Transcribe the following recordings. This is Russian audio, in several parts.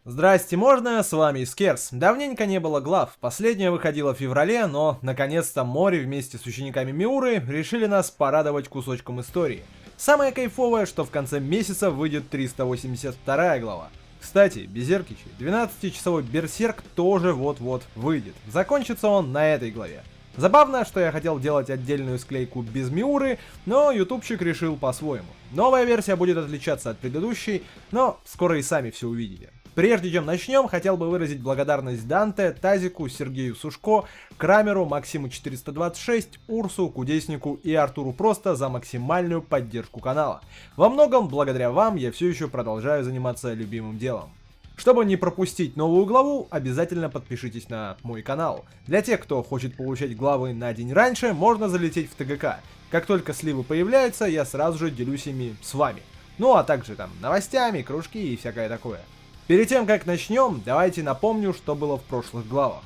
Здрасте, можно? С вами Скерс. Давненько не было глав. Последняя выходила в феврале, но наконец-то Мори вместе с учениками Миуры решили нас порадовать кусочком истории. Самое кайфовое, что в конце месяца выйдет 382 глава. Кстати, Безеркичи, 12-часовой Берсерк тоже вот-вот выйдет. Закончится он на этой главе. Забавно, что я хотел делать отдельную склейку без Миуры, но ютубчик решил по-своему. Новая версия будет отличаться от предыдущей, но скоро и сами все увидите. Прежде чем начнем, хотел бы выразить благодарность Данте, Тазику, Сергею Сушко, Крамеру, Максиму 426, Урсу, Кудеснику и Артуру Просто за максимальную поддержку канала. Во многом благодаря вам я все еще продолжаю заниматься любимым делом. Чтобы не пропустить новую главу, обязательно подпишитесь на мой канал. Для тех, кто хочет получать главы на день раньше, можно залететь в ТГК. Как только сливы появляются, я сразу же делюсь ими с вами. Ну а также там новостями, кружки и всякое такое. Перед тем как начнем, давайте напомню, что было в прошлых главах.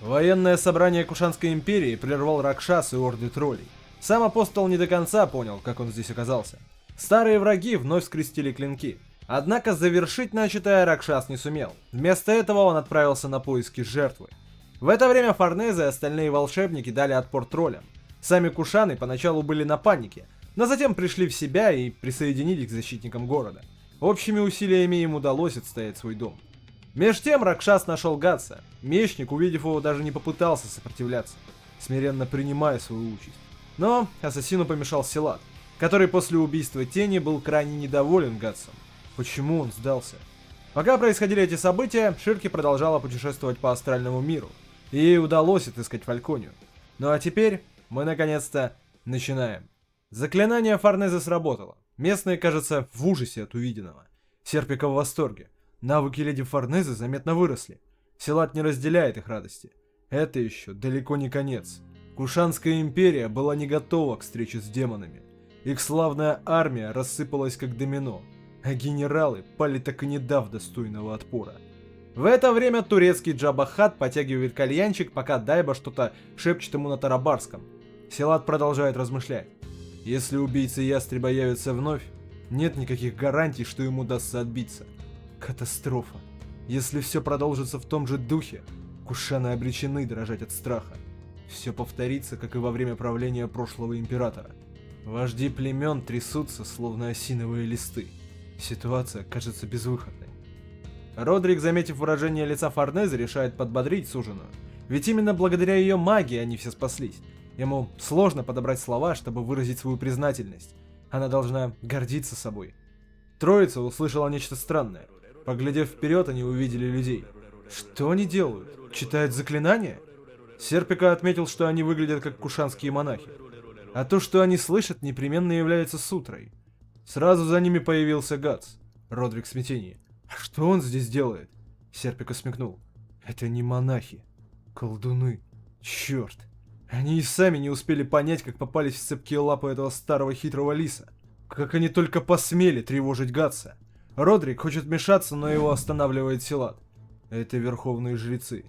Военное собрание Кушанской империи прервал Ракшас и орды троллей. Сам апостол не до конца понял, как он здесь оказался. Старые враги вновь скрестили клинки. Однако завершить начатое Ракшас не сумел. Вместо этого он отправился на поиски жертвы. В это время Форнезе и остальные волшебники дали отпор троллям. Сами Кушаны поначалу были на панике, но затем пришли в себя и присоединились к защитникам города. Общими усилиями им удалось отстоять свой дом. Меж тем Ракшас нашел Гатса. Мечник, увидев его, даже не попытался сопротивляться, смиренно принимая свою участь. Но ассасину помешал Силат, который после убийства Тени был крайне недоволен Гатсом. Почему он сдался? Пока происходили эти события, Ширки продолжала путешествовать по астральному миру, и ей удалось отыскать Фальконию. Ну а теперь мы наконец-то начинаем. Заклинание Форнезе сработало. Местные, кажется, в ужасе от увиденного. Серпика в восторге. Навыки леди Форнезе заметно выросли. Силат не разделяет их радости. Это еще далеко не конец. Кушанская империя была не готова к встрече с демонами. Их славная армия рассыпалась как домино, а генералы пали так и не дав достойного отпора. В это время турецкий Джабахат потягивает кальянчик, пока Дайба что-то шепчет ему на тарабарском. Силат продолжает размышлять. Если убийца ястреба явится вновь, нет никаких гарантий, что ему удастся отбиться. Катастрофа. Если все продолжится в том же духе, Кушаны обречены дрожать от страха. Все повторится, как и во время правления прошлого императора. Вожди племен трясутся, словно осиновые листы. Ситуация кажется безвыходной. Родрик, заметив выражение лица Форнезе, решает подбодрить суженую. Ведь именно благодаря ее магии они все спаслись. Ему сложно подобрать слова, чтобы выразить свою признательность. Она должна гордиться собой. Троица услышала нечто странное. Поглядев вперед, они увидели людей. Что они делают? Читают заклинания? Серпика отметил, что они выглядят как кушанские монахи. А то, что они слышат, непременно является сутрой. Сразу за ними появился Гатс. Родрик в смятении. Что он здесь делает? Серпика смекнул. Это не монахи. Колдуны. Черт. Они и сами не успели понять, как попались в цепкие лапы этого старого хитрого лиса. Как они только посмели тревожить Гатса. Родрик хочет вмешаться, но его останавливает Силат. Это верховные жрецы.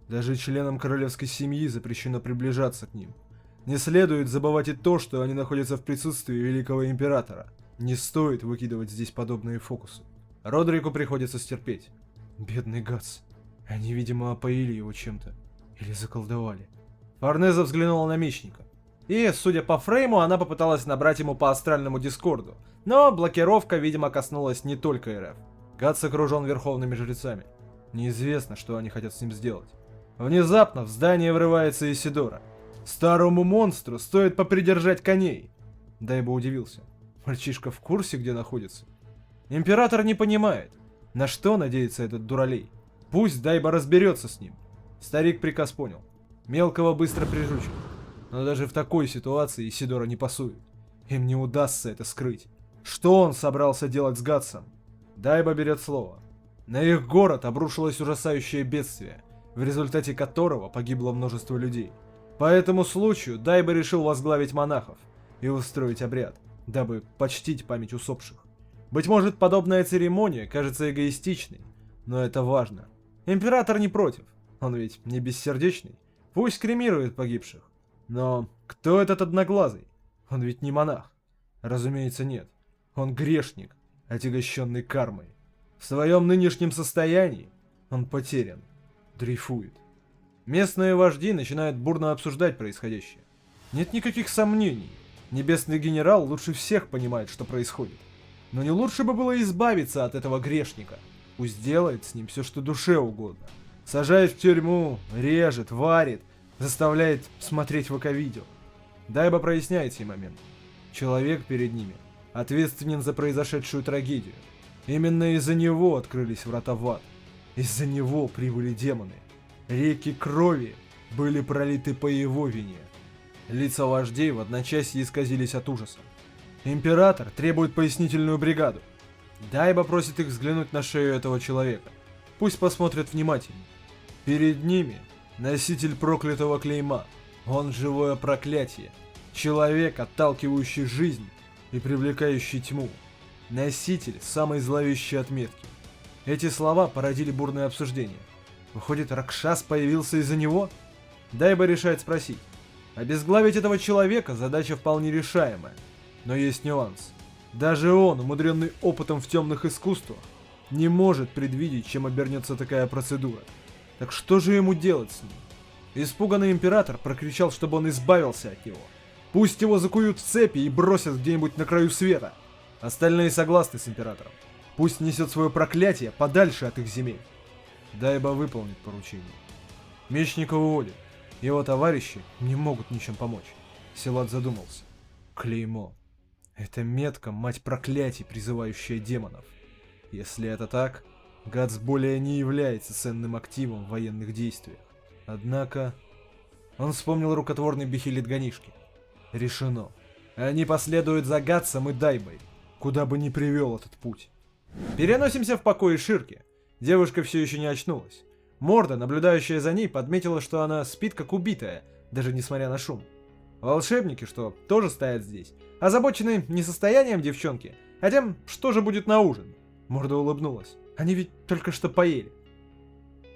Даже членам королевской семьи запрещено приближаться к ним. Не следует забывать и то, что они находятся в присутствии великого императора. Не стоит выкидывать здесь подобные фокусы. Родрику приходится стерпеть. Бедный Гатс. Они, видимо, опоили его чем-то. Или заколдовали. Форнезе взглянула на мечника. И, судя по фрейму, она попыталась набрать ему по астральному дискорду. Но блокировка, видимо, коснулась не только РФ. Гатс окружен верховными жрецами. Неизвестно, что они хотят с ним сделать. Внезапно в здание врывается Исидора. Старому монстру стоит попридержать коней. Дайба удивился. Мальчишка в курсе, где находится? Император не понимает, на что надеется этот дуралей. Пусть Дайба разберется с ним. Старик приказ понял. Мелкого быстро прижучат. Но даже в такой ситуации Исидора не пасует. Им не удастся это скрыть. Что он собрался делать с Гатсом? Дайба берет слово. На их город обрушилось ужасающее бедствие, в результате которого погибло множество людей. По этому случаю Дайба решил возглавить монахов и устроить обряд, дабы почтить память усопших. Быть может, подобная церемония кажется эгоистичной, но это важно. Император не против, он ведь не бессердечный. Пусть кремирует погибших. Но кто этот Одноглазый? Он ведь не монах. Разумеется, нет. Он грешник, отягощенный кармой. В своем нынешнем состоянии он потерян, дрейфует. Местные вожди начинают бурно обсуждать происходящее. Нет никаких сомнений. Небесный генерал лучше всех понимает, что происходит. Но не лучше бы было избавиться от этого грешника. Пусть делает с ним все, что душе угодно. Сажает в тюрьму, режет, варит, заставляет смотреть ВК-видео. Дайба проясняет сей момент. Человек перед ними ответственен за произошедшую трагедию. Именно из-за него открылись врата в ад. Из-за него прибыли демоны. Реки крови были пролиты по его вине. Лица вождей в одночасье исказились от ужаса. Император требует пояснительную бригаду. Дайба просит их взглянуть на шею этого человека. Пусть посмотрят внимательнее. Перед ними носитель проклятого клейма. Он живое проклятие. Человек, отталкивающий жизнь и привлекающий тьму. Носитель самой зловещей отметки. Эти слова породили бурное обсуждение. Выходит, Ракшас появился из-за него? Дайба решает спросить. Обезглавить этого человека задача вполне решаемая. Но есть нюанс. Даже он, умудренный опытом в темных искусствах, не может предвидеть, чем обернется такая процедура. Так что же ему делать с ним? Испуганный император прокричал, чтобы он избавился от него. Пусть его закуют в цепи и бросят где-нибудь на краю света. Остальные согласны с императором. Пусть несет свое проклятие подальше от их земель. Дайба выполнит поручение. Мечника уводят. Его товарищи не могут ничем помочь. Силат задумался. Клеймо. Это метка, мать проклятий, призывающая демонов. Если это так, Гадс более не является ценным активом в военных действиях. Однако... Он вспомнил рукотворный бихелит Ганишки. Решено. Они последуют за Гадсом и Дайбой, куда бы ни привел этот путь. Переносимся в покои Ширки. Девушка все еще не очнулась. Морда, наблюдающая за ней, подметила, что она спит как убитая, даже несмотря на шум. Волшебники, что тоже стоят здесь, озабочены не состоянием девчонки, а тем, что же будет на ужин. Морда улыбнулась. Они ведь только что поели.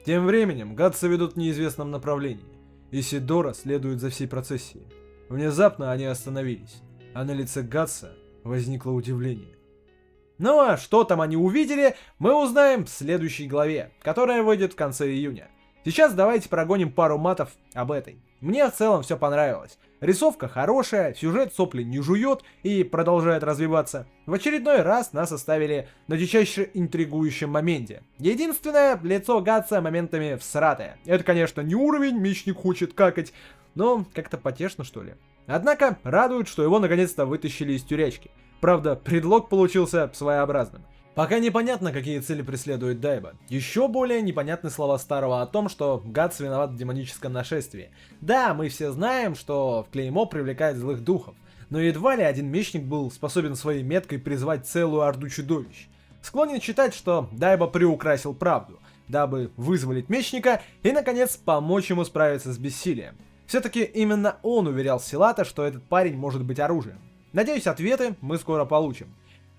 Тем временем Гадса ведут в неизвестном направлении. Исидора следует за всей процессией. Внезапно они остановились, а на лице Гадса возникло удивление. Ну а что там они увидели, мы узнаем в следующей главе, которая выйдет в конце июня. Сейчас давайте прогоним пару матов об этой. Мне в целом все понравилось. Рисовка хорошая, сюжет сопли не жует и продолжает развиваться. В очередной раз нас оставили на дичайше интригующем моменте. Единственное, лицо Гадса моментами всратое. Это, конечно, не уровень, мечник хочет какать, но как-то потешно, что ли. Однако радует, что его наконец-то вытащили из тюрячки. Правда, предлог получился своеобразным. Пока непонятно, какие цели преследует Дайба. Еще более непонятны слова Старого о том, что Гадс виноват в демоническом нашествии. Да, мы все знаем, что клеймо привлекает злых духов, но едва ли один мечник был способен своей меткой призвать целую орду чудовищ. Склонен считать, что Дайба приукрасил правду, дабы вызволить мечника и, наконец, помочь ему справиться с бессилием. Все-таки именно он уверял Силата, что этот парень может быть оружием. Надеюсь, ответы мы скоро получим.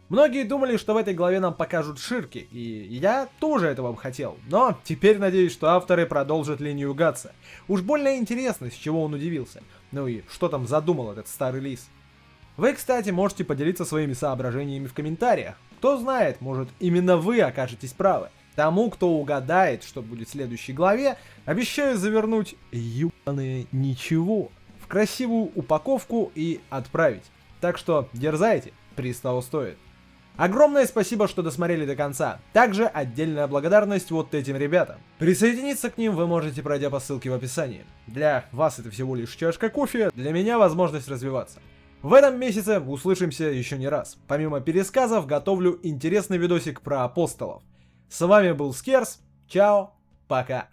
Многие думали, что в этой главе нам покажут Ширки, и я тоже этого бы хотел. Но теперь надеюсь, что авторы продолжат линию Гадса. Уж больно интересно, с чего он удивился. Ну и что там задумал этот старый лис. Вы, кстати, можете поделиться своими соображениями в комментариях. Кто знает, может именно вы окажетесь правы. Тому, кто угадает, что будет в следующей главе, обещаю завернуть ёбаное ничего в красивую упаковку и отправить. Так что дерзайте, приз того стоит. Огромное спасибо, что досмотрели до конца. Также отдельная благодарность вот этим ребятам. Присоединиться к ним вы можете, пройдя по ссылке в описании. Для вас это всего лишь чашка кофе, для меня возможность развиваться. В этом месяце услышимся еще не раз. Помимо пересказов, готовлю интересный видосик про апостолов. С вами был Скерс. Чао, пока.